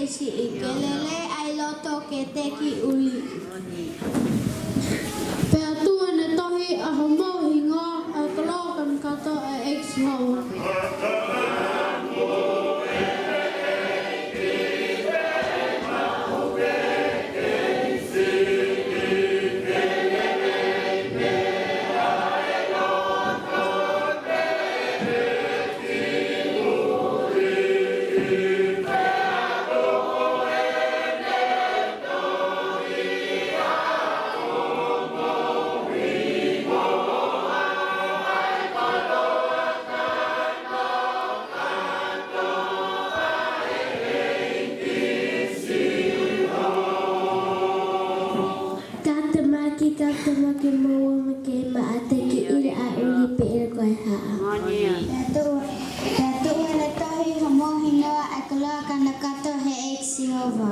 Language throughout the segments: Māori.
esi ikelele ai loto ke teki uli. Pea tua ne tohi a homo hinga a kalo kan kata a ex hawa. Kata maki mawa maki maate ki ira a uli pe ira koe haa. Datu wana tohi homo hinoa ai kaloa kana kato he eksi hova.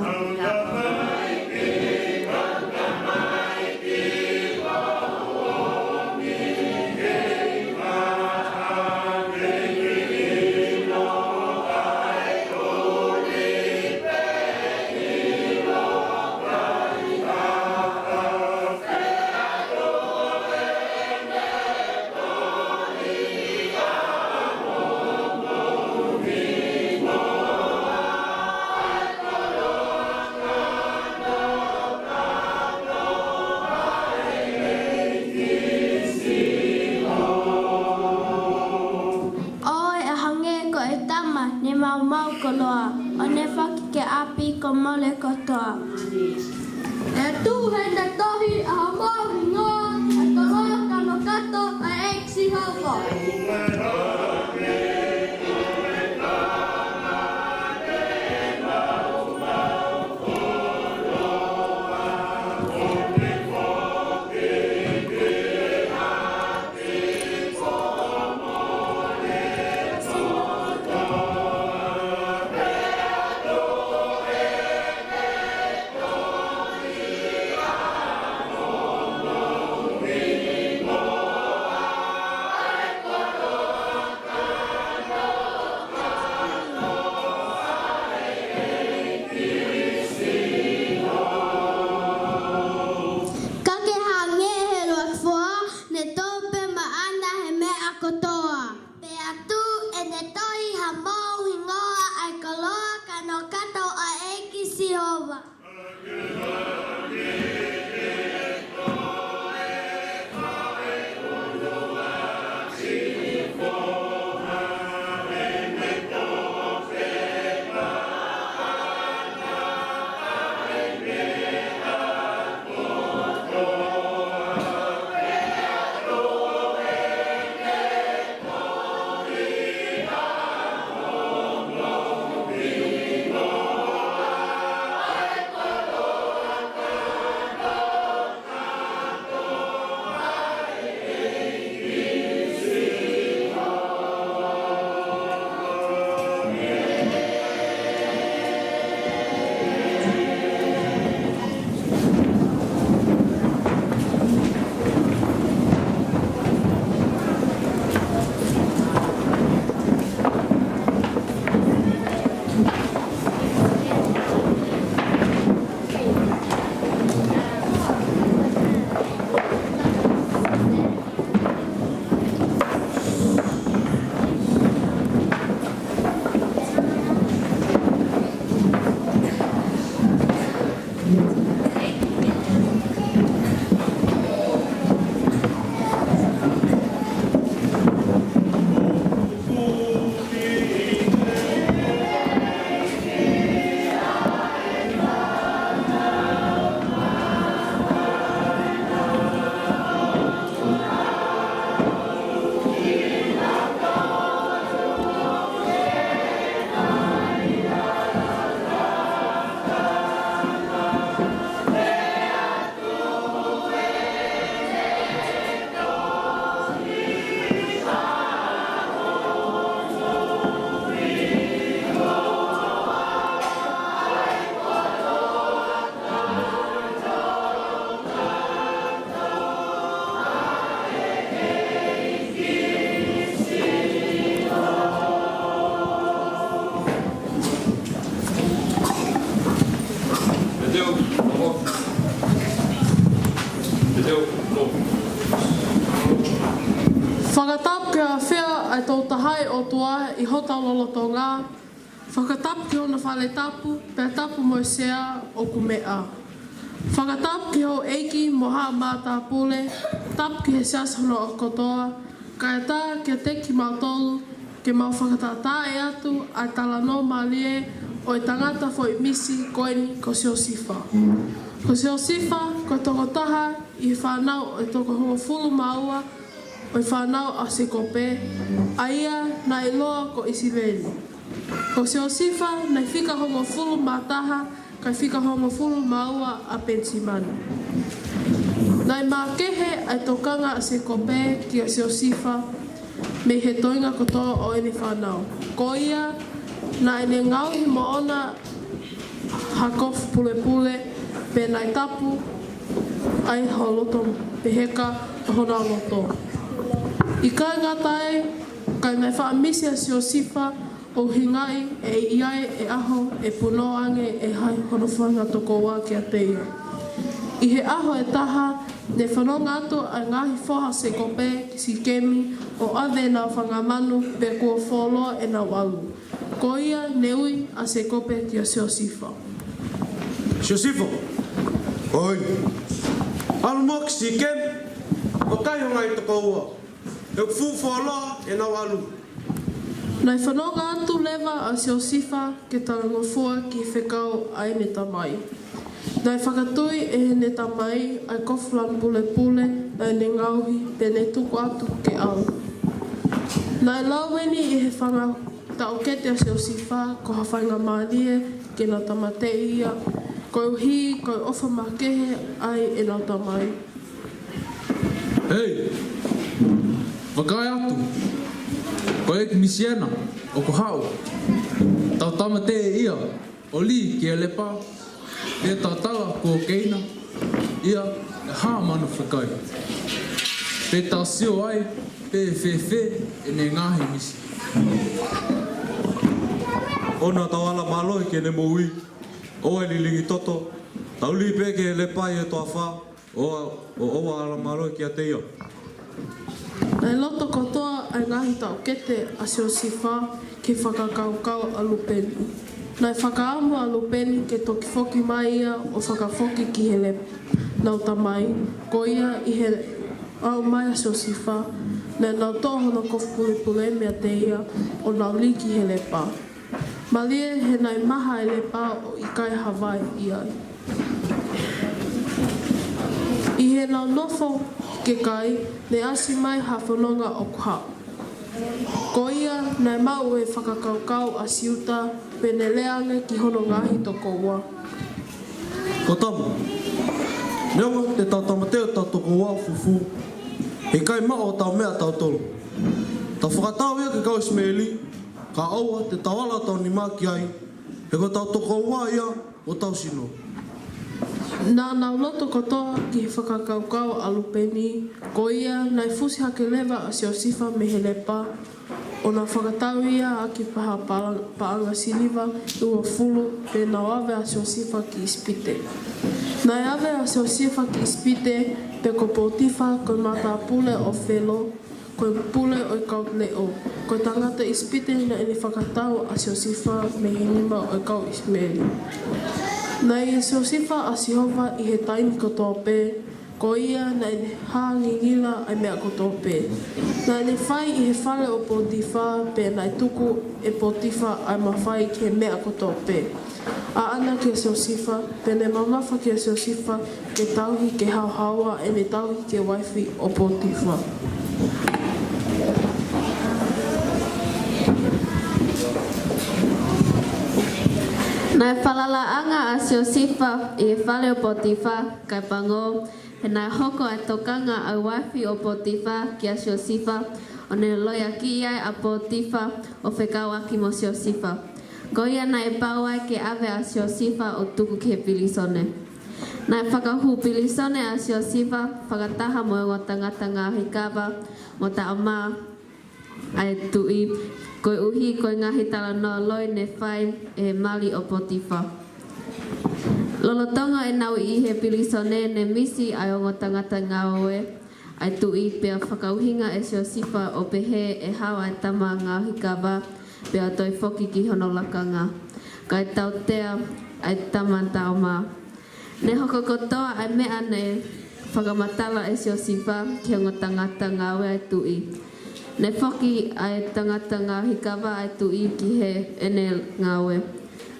Ni mau koloa, o ne whaki ke api ko mole kotoa. E tuhe ne tohi a homo hingoa, a koloa kano kato a eksi hoko. Kolo Whakatap ke a whea ai tō tahai o tua I hota lolo tō ngā. Whakatap ki ona whale tapu, pēr tapu mo sea o kumea. Whakatap ki ho eiki mo haa mātā pule, tap ki he siasana o kotoa, kai tā kia teki mautolu, ke mau whakatātā e atu, ai tala no malie, o I tangata fo I misi koeni ko sio sifa. Ko sio sifa, ko toko taha, I whanau o toko hongo fulu maua, o I whanau a se kope, a ia na iloa ko Isiveli. Ko sio sifa, na whika hongo fulu mātaha, kai whika hongo fulu maua a Pensimani. Nai mā kehe ai tokanga a se kope ki a sio sifa, me he toinga kotoa o ene whanau. Ko ia, na ene ngauhi mo ona hakof pule pule, pe nai tapu, ai ho loto peheka hona loto. I kai ngatai, kai mai whaamisi a sio sifa, o hingai e iai e aho e puno ange e hai honowhanga toko wā kia teia. I he aho e taha, ne whanonga atu a ngahi whoha se kope ki si kemi o ave nā whangamanu pe kua wholoa e nā walu. Ko ia ne ui a se kope ki a sio sifa. Sio sifa? Oi. Alu mo ki si kemi, o kai honga I toko ua. E fu wholoa e nā walu. Nai whanonga atu lewa a sio sifa ke tangofua ki whekau ai ne tamai. Nai whakatui e ne tamai ai koflan pule pule nai ne ngauhi pe ne tuku atu ke au. Nai lauweni I he whanga tau kete a sio sifa ko hawhainga maalie ke na tamate ia, ko uhi, ko ofa makehe ai e na tamai. Hei! Wakai atu! Ko e ki misiena, o ko hau. Tau tamate ia, o li ki e lepa. E tau tala ko o keina, ia e haa manu whakai. Pe tau sio ai, pe e whewhe e ne ngahi misi. Ona tau ala maloi ke ne moui. O e lilingi toto. Tau li pe ke e lepa I e toa wha. O owa ala maloi ki a teia. Nai loto kotoa ai ngahi tau kete a sio sifa ki whakakaukau a lupeni. Nai whakaamu a lupeni ke toki whoki mai ia o whakafoki ki hele nau tamai. Ko ia I he au mai a sio sifa. Nai nau tohona kofpule pule mea te ia o nau li ki hele pā. Malie he nai maha ele pā o I kai Hawaii ia. I he nau nofo ke kai, ne asi mai hawhanonga o kuha. Ko ia, nai mau e whakakaukau a siuta, pe ne leange ki hono ngahi toko ua. Ko tamu. Neonga te tau tamateo tau toko ua fufu. He kai mao o tau mea tau tolu. Tau whakatau ia ke kau Ismaili, ka aua te tawala tau ni mā ki ai, he ko tau toko ua ia o tau sino. Nā nau loto kotoa ki he whakakaukau a lupeni, ko ia nai fusi hake lewa a sio sifa me he lepa, o nā whakatau ia a ki paha paanga siliva ua fulu pe nau ave a sio sifa ki ispite. Nai ave a sio sifa ki ispite pe ko potifa ko mata pule o whelo, ko pule o I kau leo, ko tangata ispite na ene whakatau a sio sifa me he nima o I kau Ismaili. Nai e sio sifa a Sihova I he taimi kotoa pē, ko ia na ene hāngingila ai mea kotoa pē. Na ene whai I he whale o Potifa pē nai tuku e Potifa ai mawhai ki he mea kotoa pē. A ana ki a sio sifa, pē ne mamafa ki a sio sifa ke tauhi ke hauhaua e ne tauhi ke waifi o Potifa. Nai whalalaanga a sio sifa I he whale o Potifa kai pango, he nai hoko e tokanga au waifi o Potifa ki a sio sifa, o ne loia ki ai a Potifa o whekawa ki mo sio sifa. Ko ia nai pau ai ke ave a sio sifa o tuku ki he pilisone. Nai whakahu pilisone a sio sifa, whakataha mo e ngā tangata ngā hikawa, mo ta ama ai tui, koe uhi koe ngahi tala noa loi ne whai e mali o Potifa. Lolotonga e nau I he pilisone ne misi ai o ngā tangata ngā oe, ai tui pea whakauhinga e sio sifa o pehe e hawa e tama ngā hikawa pea toi foki ki hono lakanga. Kai tau tea ai tama tau mā. Ne hoko kotoa ai mea ne whakamatala e sio sifa ki hongo tangata ngāwe ai tui. Ne foki ai tangata ngā hikawa ai tui ki he ene ngāwe.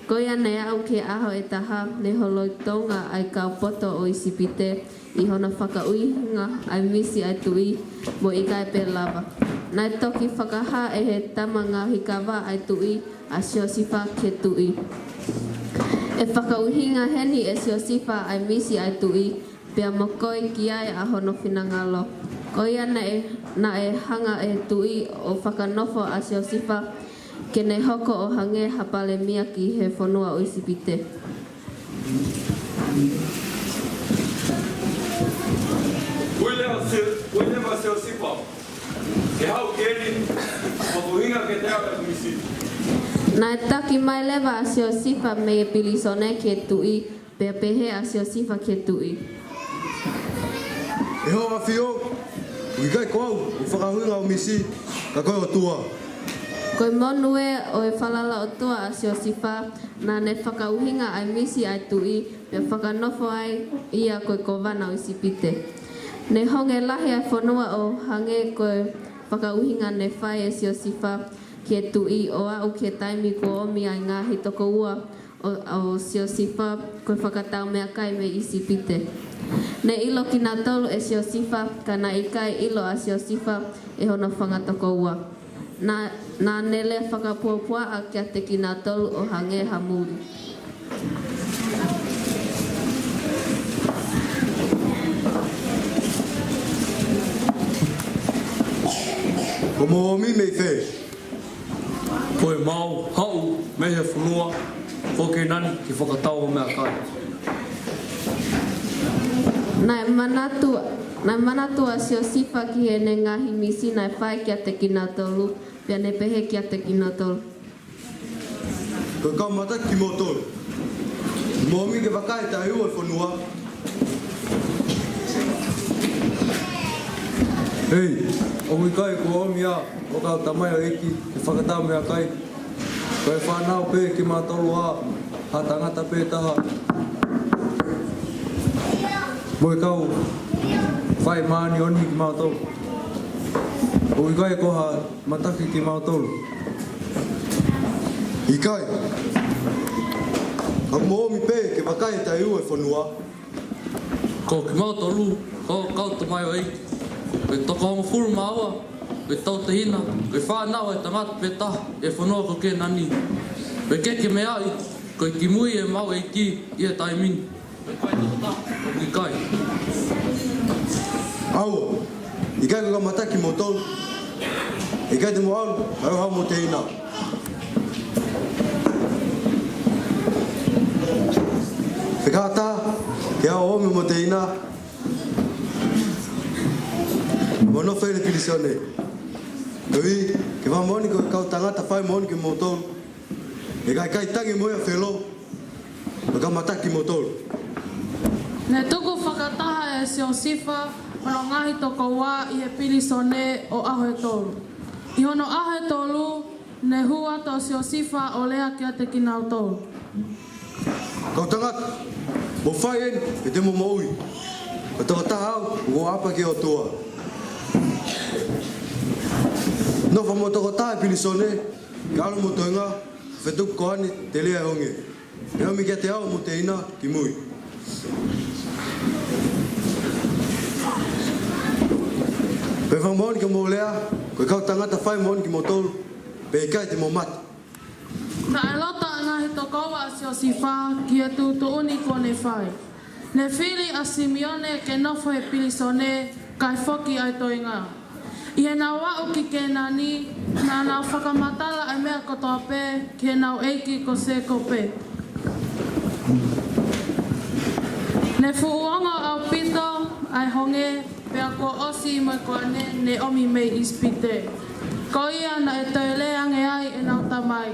Koia nei au ke aho e taha ne holoi tonga ai kau poto o isipite I hona whakauihinga ai misi ai tui mo I kai pe lava. Nai toki whakaha e he tama ngā hikawa ai tui a sio sifa ke tui. E whakauihinga heni e sio sifa ai misi ai tui pea mokoi ki ai a hono whinangalo. Koia na e hanga e tui o whakanofo a sio sifa ke nei hoko o hange hapale mia ki he whanua o isipite. Uilema seo sipa. Ke hau keri, mabuhinga ke te au e misi. Nai taki mai lewa a sio sifa me e pilisone ke tui pea pehe a sio sifa ke tui. E hoa whio, ui kai koau, u whakahuinga o misi, ka koe o tua. Koe monue o e whalala o tua a sio sifa na ne whakauhinga ai misi ai tui pea whakanofo ai ia koe kowana o isipite. Ne honge lahi ai whanua o hange koe whakauhinga ne whai e sio sifa ke tui o au ke taimi ko omi ai ngā hitoko ua o sio sifa koe whakatau mea kai me isipite. Ne ilo ki nā tolu e sio sifa ka na I kai ilo a sio sifa e hono whangatoko ua. Nā nele whakapuapua a kia te ki nā tolu o hange hamuri. Ko moomi mei whee. Koe mau, hau, me he whanua, whoke nani ki whakatau o mea kai. Nai manatu a sio sifa ki he ne ngahi misi nai whai kia te ki nā tolu, pia ne pehe kia te ki nā tolu. Koe kau mata ki mō tolu. Moomi ke whakai tai ua e whanua. Hei, o kai ko omi a, o kau tamai o eki, ki whakatau mea kai. Koe whanau pe ki mā tolu a, ha tangata pe taha. Moe kau, whai maani oni ki mā tolu. O kai ko ha mataki ki mā tolu. I kai. Au moomi pe ke whakai tai ua e whanua. Ko ki mau tolu, ko kau tamai o eki. Koe toko hongo furu māua, koe tau te hina, koe whānau e tangata pe taha, e whanua ko ke nani. Koe keke me ai, koe ki mui e mau e ki, i e tai mini. Koe kai toko ta, o ki kai. Aua, I kai koe ka mataki mō tolu. I kai te mo alu, au hau mō te hina. Whekata, ke au omi mō te hina. Mono whaile pilisone. Koe ke wha moni koe kau tangata whai moni ki mō tolu. E kai tangi moia whelo. Koe ka mataki mō tolu. Ne tuku whakataha e sio sifa ono ngahi toko wā I he pilisone o aho e tolu. I hono aho e tolu, ne hua to sio sifa o lea kia te kina o tolu. Kau tangata, mo whai en, e te mo moui. Koe tawa taha au, o apa ki o tua. No fa mo toko taha pilisone, ka alo mo toinga, whetuku kohani te lea honge. E omi kia te au mo te ina ki mui. Pe wha moni ki mo lea, koe kau tangata whai moni ki mo tolu, pe I kai te mo mati. Na e lota ngahi toko wā sio sifa ki e tūtu uni kone whai. Ne whiri a Simeone ke nofo e pilisone kai whoki ai toinga. I he nau wau ki ke nani, nā nau whakamatala ai mea kotoa pē, ki he nau eiki ko se ko pē. Ne fuuongo au pito ai honge, pea ko osi mai ko ane ne omi mei ispite. Ko ia na e toi leange ai e nau tamai,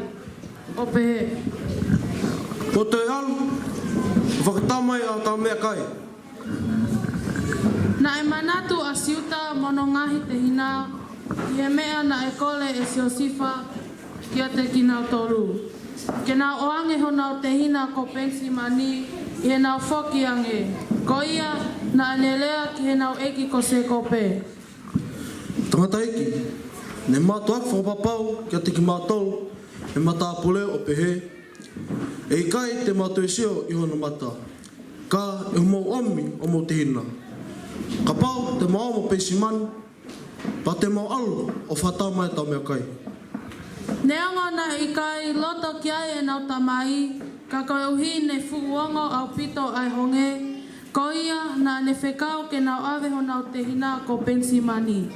o pehe. Ko te alu, whakatamai au tau mea kai. Na e manatu a siuta mono ngahi te hina, i he mea na e kole e siosifa kia te kinau tolu. Ke nau oange honau te hina ko pensi mani, i he nau foki ange. Ko ia na anelea ki he nau eki ko se kope. Tangata eki, ne mātuak whakapapau kia te ki mātou, e matapule o pehe. E kai te mātou e sio i hona mata, ka e humau omi o mo te hina. Ka pau te mao mo pensi mani, pa te mau alu o whata mai tau mea kai. Neanga na i kai loto ki ai e nau tamai, ka koe uhi ne fuuongo au pito ai honge, ko ia na ne whekau ke nau awe honau te hina ko pensi mani.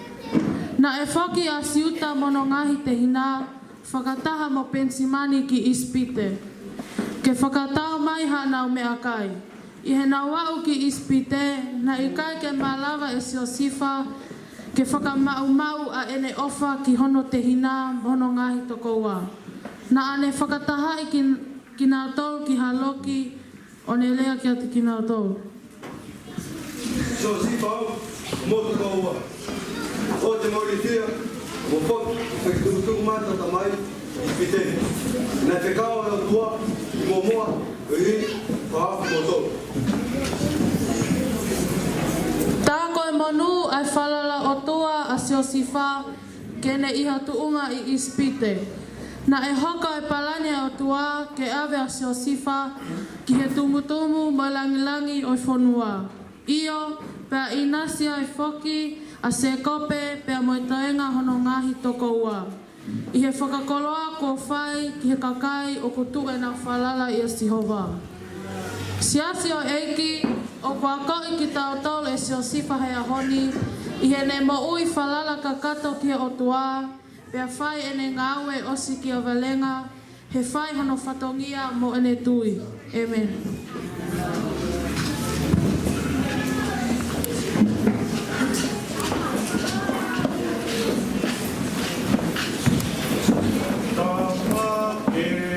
Na e whaki a siuta mono ngahi te hina, whakataha mo pensi mani ki ispite. Ke whakatau mai ha nau mea kai. I he nau wau ki ispite, na i kai ke malawa e siosifa, ke whakamau a ene ofa ki hono te hina mono ngahi toko ua. Na ane whakatahai ki nau tau ki haloki, o ne lea ki ati ki nau tau. Siosifa mo toko ua. O te mauritia, mo whak, whakikurutuku mata tamai, pite. Nā te kao e o tua, i mō moa, e hi, whaafu mo tau. Tā koe monu ai whalala o tua a siosifa kene iha tuunga i ispite. Na e hoka e palane o tua ke ave a siosifa ki he tumutumu mai langilangi o whonua. Io, pea inasia e foki a se kope pea moitaenga hono ngahi toko ua. I he whakakoloa ko whai ki he kakai o kutu e na whalala i a Sihova. Siasi o eiki, o kua koi ki tau tau e siosifa hea honi, i he ne mo ui whalala ka kato ki o tua, pea whai ene ngāwe osi ki o valenga, he whai hano whatongia mo ene tui. Amen. Yeah.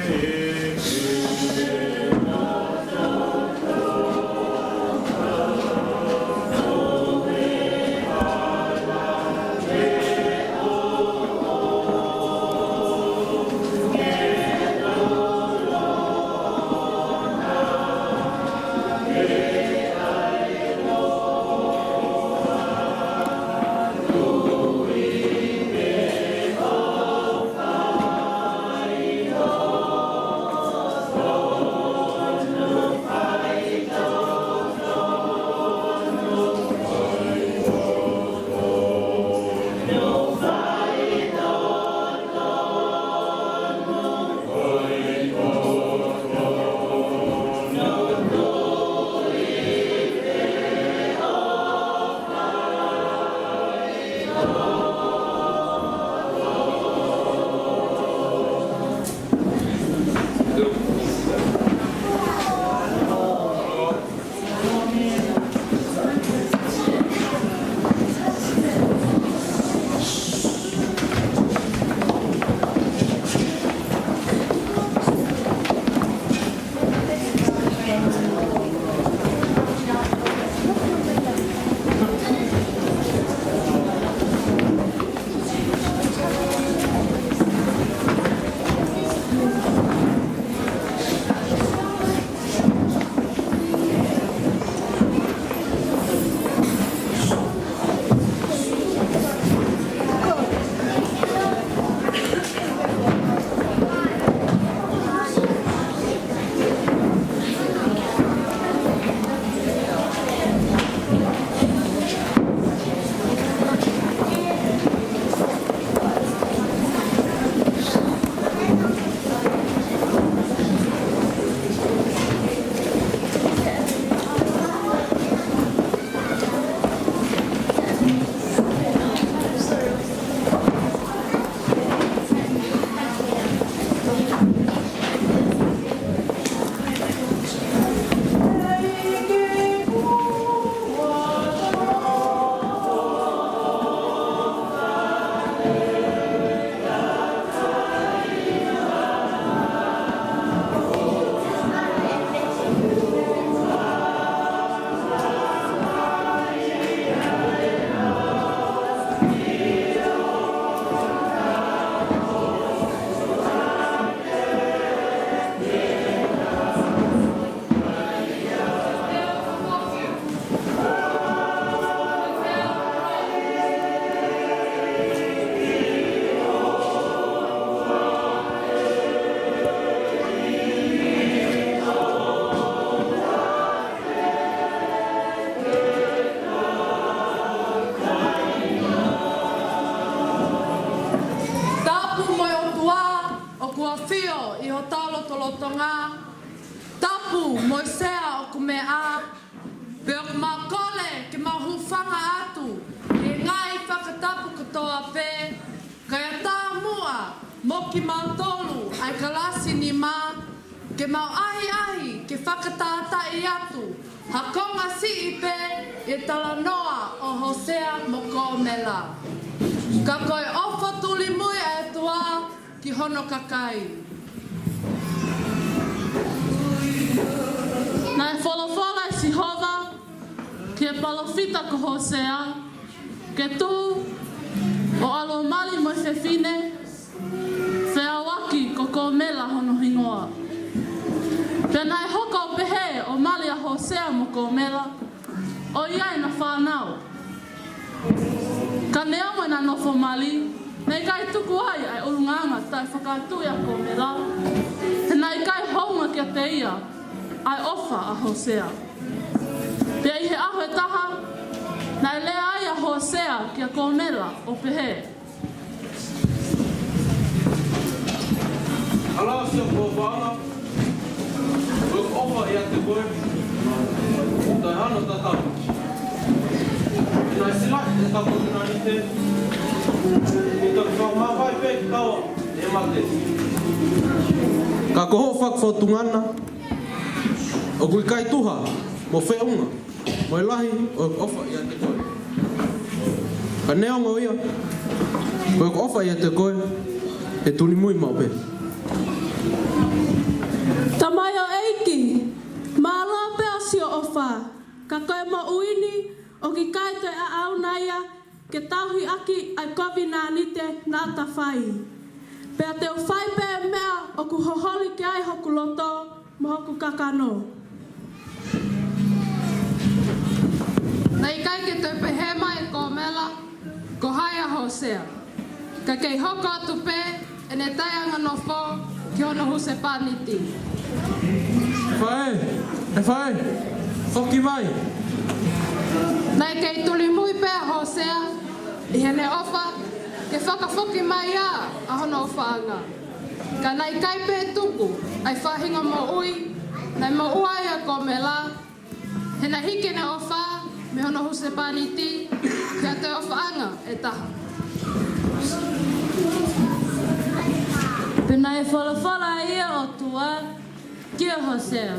tapu Moisea o kume a pe o makole ke mahufanga atu e ngai whakatapu katoa pe kaya tā mua mo ki mautolu ai kalasi ni ma ke mau ahi ke whakatāta i atu hakonga si ipe e talanoa o Hosea mo Komela ka koe ofa tuli mui e tua ki hono kakai. Nai wholofola e Sihova ke palofita ko Hosea ke tu o alo mali mo se fine whewaki ko Komela hono hingoa. Pena e hoka o pehe o mali a Hosea mo Komela o iai na whanau. Ka neongo na nofo mali, nei kai tuku ai ai urunganga tai whakatui a Komela. He nei kai hounga kia te ia ai ofa a Hosea. Pea i he aho e taha, nei lea ai a Hosea kia Komela o pehe. Ala sia ko wanga. Ko ofa ia te koe. Tai hana tata. Nai sila e tapu tuna ni te. I taku whamawhai pe ki kaua e mate. Ka koho whakwhautungana. O kui kai tuha mo wheunga. Mo lahi o ofa ia te koe. Ka neongo ia. Ko ofa ia te koe. E tuni mui mau pe. Tamai o eiki, māloa pēo si o ofa, ka koe mo uini o ki kai koe a aunaia ke tauhi aki ai kovi nā nite nā ta whai. Pea te u whai pē mea o ku hoholi ki ai hoku loto mo hoku kakano. Nei kai ke te pehema e Komela, ko hai a Hosea. Ka kei hoko atu pē, e ne taianga nofo ki hono huse pāniti. E whae, whoki mai. Nei kei tuli mui pē a Hosea, i hene ofa, ke whakawhoki mai a hono o whaanga. Ka nei kai pē tuku, ai whahinga mo ui, nei mo uai a Komela, he na hike ne ofa, me hono huse pāniti, kia te o whaanga e taha. Pena e whalawhala ia o tua, kia Hosea.